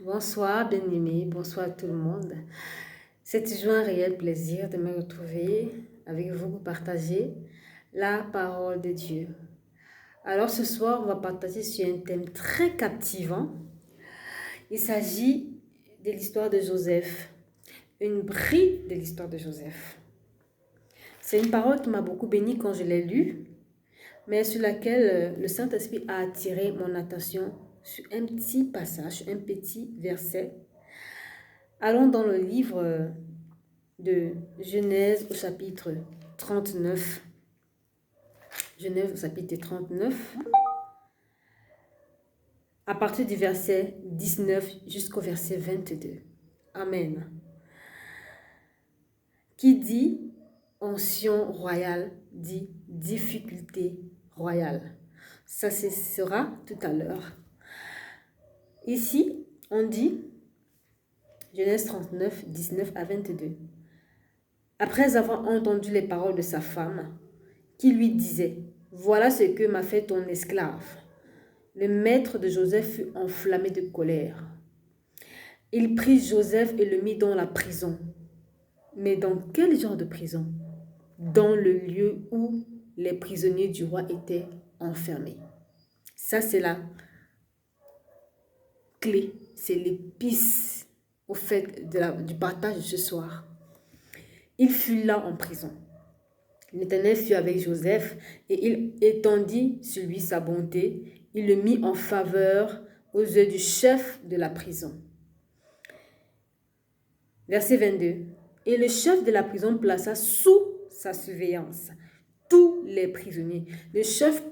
Bonsoir bien-aimés, bonsoir tout le monde. C'est toujours un réel plaisir de me retrouver avec vous pour partager la parole de Dieu. Alors ce soir, on va partager sur un thème très captivant. Il s'agit de l'histoire de Joseph, une bride de l'histoire de Joseph. C'est une parole qui m'a beaucoup bénie quand je l'ai lue, mais sur laquelle le Saint-Esprit a attiré mon attention sur un petit passage, un petit verset. Allons dans le livre de Genèse au chapitre 39. Genèse au chapitre 39, à partir du verset 19 jusqu'au verset 22. Amen. Qui dit onction royale, dit difficulté royale. Ça, ce sera tout à l'heure. Ici, on dit, Genèse 39, 19 à 22. Après avoir entendu les paroles de sa femme, qui lui disait, « Voilà ce que m'a fait ton esclave. » Le maître de Joseph fut enflammé de colère. Il prit Joseph et le mit dans la prison. Mais dans quel genre de prison? Dans le lieu où les prisonniers du roi étaient enfermés. Ça, c'est la clé, c'est l'épice au fait du partage de ce soir. Il fut là en prison. L'Éternel fut avec Joseph et il étendit sur lui sa bonté. Il le mit en faveur aux yeux du chef de la prison. Verset 22. Et le chef de la prison plaça sous sa surveillance tous les prisonniers. Le chef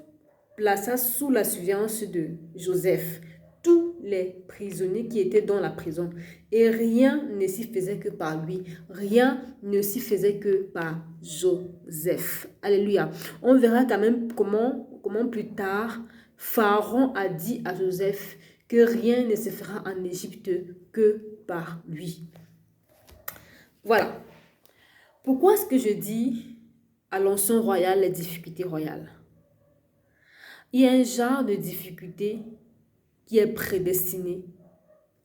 plaça sous la surveillance de Joseph tous les prisonniers qui étaient dans la prison. Et rien ne s'y faisait que par lui. Rien ne s'y faisait que par Joseph. Alléluia. On verra quand même comment plus tard, Pharaon a dit à Joseph que rien ne se fera en Égypte que par lui. Voilà. Pourquoi est-ce que je dis à l'onction royale les difficultés royales? Il y a un genre de difficulté qui est prédestiné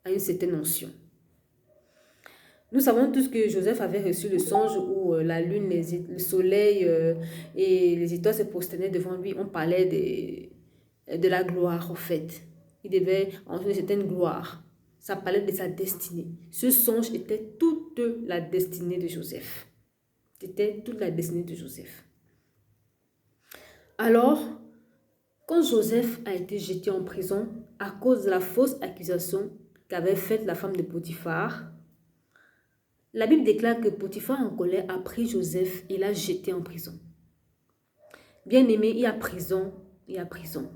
à une certaine onction. Nous savons tous que Joseph avait reçu le songe où la lune, le soleil et les étoiles se prosternaient devant lui. On parlait de la gloire, au fait. Il devait enlever une certaine gloire. Ça parlait de sa destinée. Ce songe était toute la destinée de Joseph. C'était toute la destinée de Joseph. Alors, quand Joseph a été jeté en prison à cause de la fausse accusation qu'avait faite la femme de Potiphar, la Bible déclare que Potiphar en colère a pris Joseph et l'a jeté en prison. Bien aimé, il y a prison, il y a prison.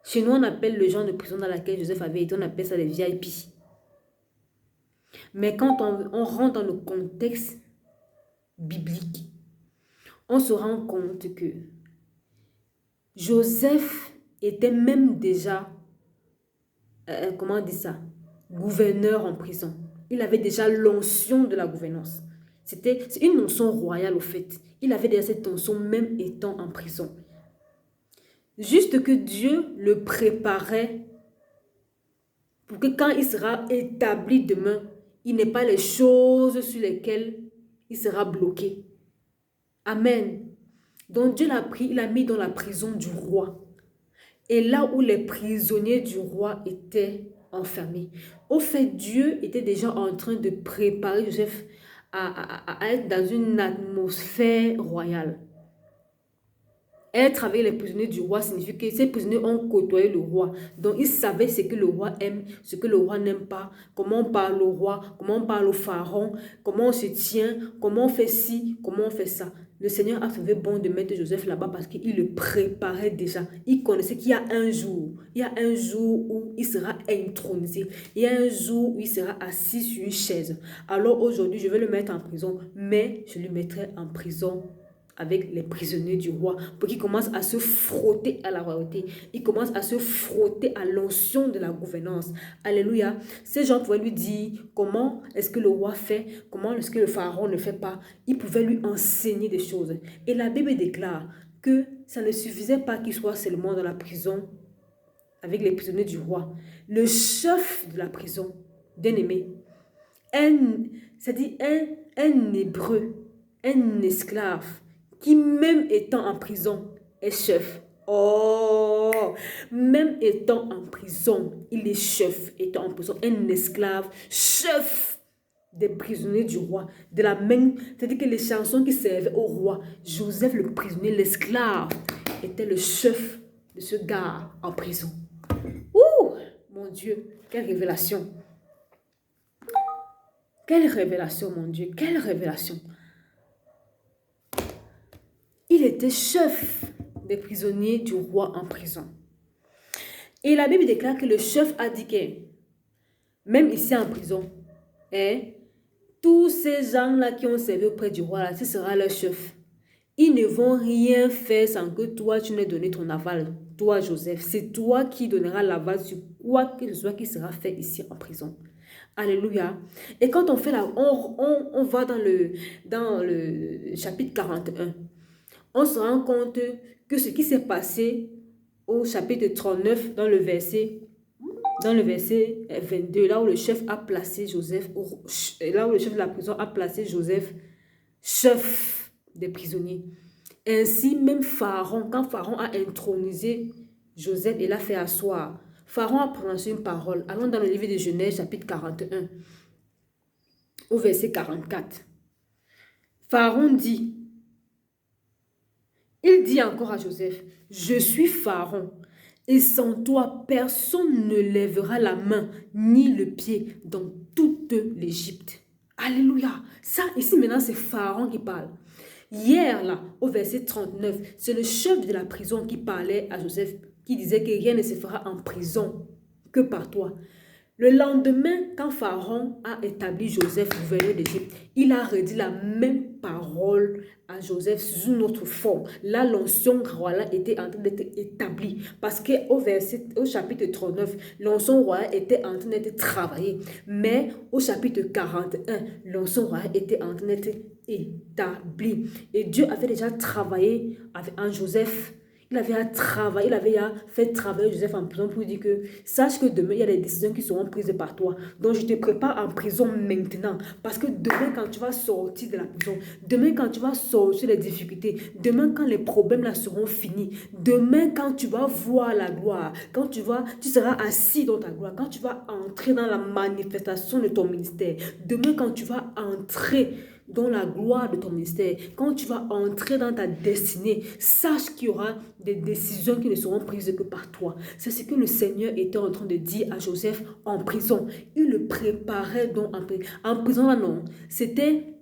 Chez nous, on appelle le genre de prison dans laquelle Joseph avait été, on appelle ça les VIP. Mais quand on rentre dans le contexte biblique, on se rend compte que Joseph était même déjà, comment on dit ça, gouverneur en prison. Il avait déjà l'onction de la gouvernance. C'est une onction royale au fait. Il avait déjà cette onction même étant en prison. Juste que Dieu le préparait pour que quand il sera établi demain, il n'ait pas les choses sur lesquelles il sera bloqué. Amen. Donc Dieu l'a pris, il l'a mis dans la prison du roi. Et là où les prisonniers du roi étaient enfermés. Au fait, Dieu était déjà en train de préparer Joseph à être dans une atmosphère royale. Être avec les prisonniers du roi signifie que ces prisonniers ont côtoyé le roi. Donc, ils savaient ce que le roi aime, ce que le roi n'aime pas, comment on parle au roi, comment on parle au pharaon, comment on se tient, comment on fait ci, comment on fait ça. Le Seigneur a trouvé bon de mettre Joseph là-bas parce qu'il le préparait déjà. Il connaissait qu'il y a un jour où il sera intronisé. Il y a un jour où il sera assis sur une chaise. Alors aujourd'hui, je vais le mettre en prison, mais je le mettrai en prison avec les prisonniers du roi, pour qu'ils commencent à se frotter à la royauté. Ils commencent à se frotter à l'onction de la gouvernance. Alléluia. Ces gens pouvaient lui dire comment est-ce que le roi fait, comment est-ce que le pharaon ne fait pas. Ils pouvaient lui enseigner des choses. Et la Bible déclare que ça ne suffisait pas qu'il soit seulement dans la prison avec les prisonniers du roi. Le chef de la prison, bien aimé, c'est-à-dire un hébreu, un esclave, qui même étant en prison est chef. Oh, même étant en prison, il est chef, étant en prison, un esclave, chef des prisonniers du roi, de la même, c'est-à-dire que les chansons qui servaient au roi, Joseph le prisonnier, l'esclave, était le chef de ce gars en prison. Ouh, mon Dieu, quelle révélation! Quelle révélation, mon Dieu, quelle révélation! Il était chef des prisonniers du roi en prison. Et la Bible déclare que le chef a dit que, même ici en prison, tous ces gens-là qui ont servi auprès du roi, là, ce sera leur chef. Ils ne vont rien faire sans que toi, tu n'aies donné ton aval. Toi, Joseph, c'est toi qui donneras l'aval sur quoi que ce soit qui sera fait ici en prison. Alléluia. Et quand on fait on va dans le chapitre 41, on se rend compte que ce qui s'est passé au chapitre 39, dans le verset 22, là où le chef a placé Joseph, là où le chef de la prison a placé Joseph, chef des prisonniers. Ainsi, même Pharaon, quand Pharaon a intronisé Joseph et l'a fait asseoir, Pharaon a prononcé une parole. Allons dans le livre de Genèse, chapitre 41, au verset 44. Pharaon dit, il dit encore à Joseph, « Je suis Pharaon, et sans toi, personne ne lèvera la main ni le pied dans toute l'Égypte. » Alléluia. Ça, ici maintenant, c'est Pharaon qui parle. Hier, là, au verset 39, c'est le chef de la prison qui parlait à Joseph, qui disait que rien ne se fera en prison que par toi. Le lendemain, quand Pharaon a établi Joseph gouverneur d'Égypte, il a redit la même parole à Joseph sous une autre forme. Là, l'onction royale était en train d'être établie. Parce qu'au chapitre 39, l'onction royale était en train d'être travaillée. Mais au chapitre 41, l'onction royale était en train d'être établie. Et Dieu avait déjà travaillé en Joseph. Il avait fait travailler Joseph en prison pour dire que sache que demain, il y a des décisions qui seront prises par toi. Donc, je te prépare en prison maintenant. Parce que demain, quand tu vas sortir de la prison, demain, quand tu vas sortir des difficultés, demain, quand les problèmes là seront finis, demain, quand tu vas voir la gloire, quand tu seras assis dans ta gloire, quand tu vas entrer dans la manifestation de ton ministère, demain, quand tu vas entrer dans la gloire de ton ministère, quand tu vas entrer dans ta destinée, sache qu'il y aura des décisions qui ne seront prises que par toi. C'est ce que le Seigneur était en train de dire à Joseph en prison. Il le préparait donc en prison. Là, non, c'était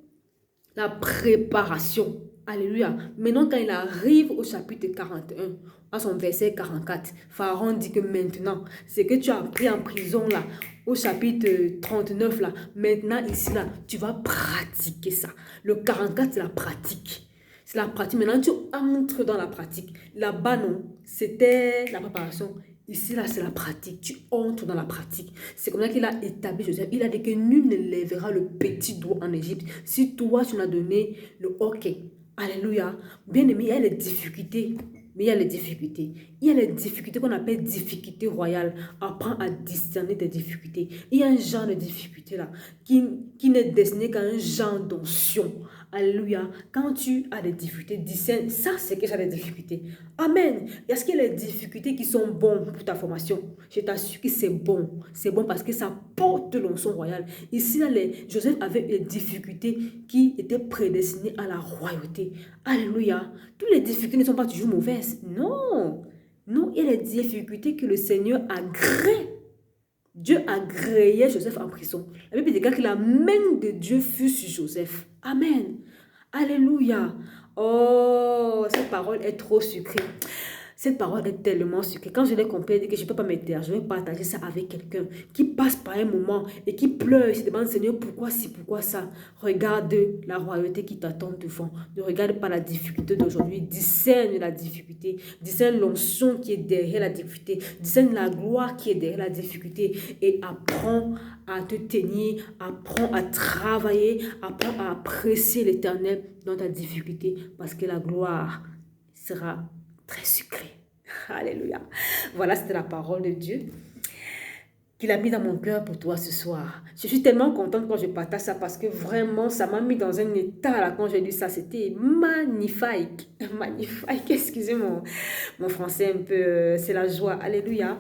la préparation. Alléluia. Maintenant, quand il arrive au chapitre 41, à son verset 44, Pharaon dit que maintenant, ce que tu as appris en prison là, au chapitre 39 là, maintenant ici là, tu vas pratiquer ça. Le 44, c'est la pratique. C'est la pratique. Maintenant, tu entres dans la pratique. Là-bas, non, c'était la préparation. Ici, là, c'est la pratique. Tu entres dans la pratique. C'est comme ça qu'il a établi Joseph. Il a dit que nul ne lèvera le petit doigt en Égypte. Si toi, tu m'as donné le OK. Alléluia. Bien aimé, il y a les difficultés. Mais il y a les difficultés. Il y a les difficultés qu'on appelle difficultés royales. Apprends à discerner tes difficultés. Il y a un genre de difficulté là qui n'est destiné qu'à un genre d'onction. Alléluia. Quand tu as des difficultés, discerne. Ça, c'est que j'ai des difficultés. Amen. Est-ce qu'il y a des difficultés qui sont bonnes pour ta formation? Je t'assure que c'est bon. C'est bon parce que ça porte l'onction royale. Ici, là, Joseph avait des difficultés qui étaient prédestinées à la royauté. Alléluia. Toutes les difficultés ne sont pas toujours mauvaises. Non. Non, il y a des difficultés que le Seigneur agrée. Dieu agréait Joseph en prison. La Bible déclare que la main de Dieu fut sur Joseph. Amen. Alléluia. Oh, cette parole est trop sucrée. Cette parole est tellement sucrée. Quand je l'ai compris, je dis que je ne peux pas me taire. Je vais partager ça avec quelqu'un qui passe par un moment et qui pleure et se demande, Seigneur, pourquoi ci, pourquoi ça? Regarde la royauté qui t'attend devant. Ne regarde pas la difficulté d'aujourd'hui. Discerne la difficulté. Discerne l'onction qui est derrière la difficulté. Discerne la gloire qui est derrière la difficulté. Et apprends à te tenir. Apprends à travailler. Apprends à apprécier l'Éternel dans ta difficulté. Parce que la gloire sera très sucré. Alléluia. Voilà, c'était la parole de Dieu qu'il a mis dans mon cœur pour toi ce soir. Je suis tellement contente quand je partage ça parce que vraiment, ça m'a mis dans un état là quand j'ai lu ça. C'était magnifique. Magnifique. Excusez mon français un peu. C'est la joie. Alléluia.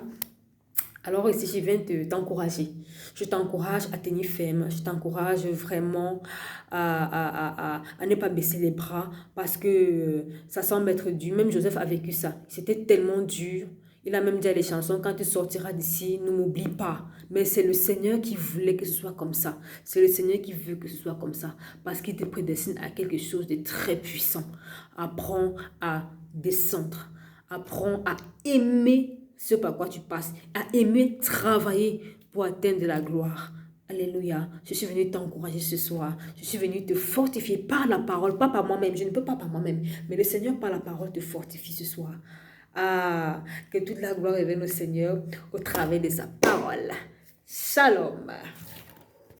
Alors ici, je viens t'encourager. Je t'encourage à tenir ferme. Je t'encourage vraiment à ne pas baisser les bras parce que ça semble être dur. Même Joseph a vécu ça. C'était tellement dur. Il a même dit à les chansons, quand tu sortiras d'ici, ne m'oublie pas. Mais c'est le Seigneur qui voulait que ce soit comme ça. C'est le Seigneur qui veut que ce soit comme ça. Parce qu'il te prédestine à quelque chose de très puissant. Apprends à descendre. Apprends à aimer ce par quoi tu passes, à aimer travailler pour atteindre la gloire. Alléluia. Je suis venue t'encourager ce soir. Je suis venue te fortifier par la parole, pas par moi-même. Je ne peux pas par moi-même. Mais le Seigneur, par la parole, te fortifie ce soir. Ah, que toute la gloire revienne au Seigneur au travers de sa parole. Shalom.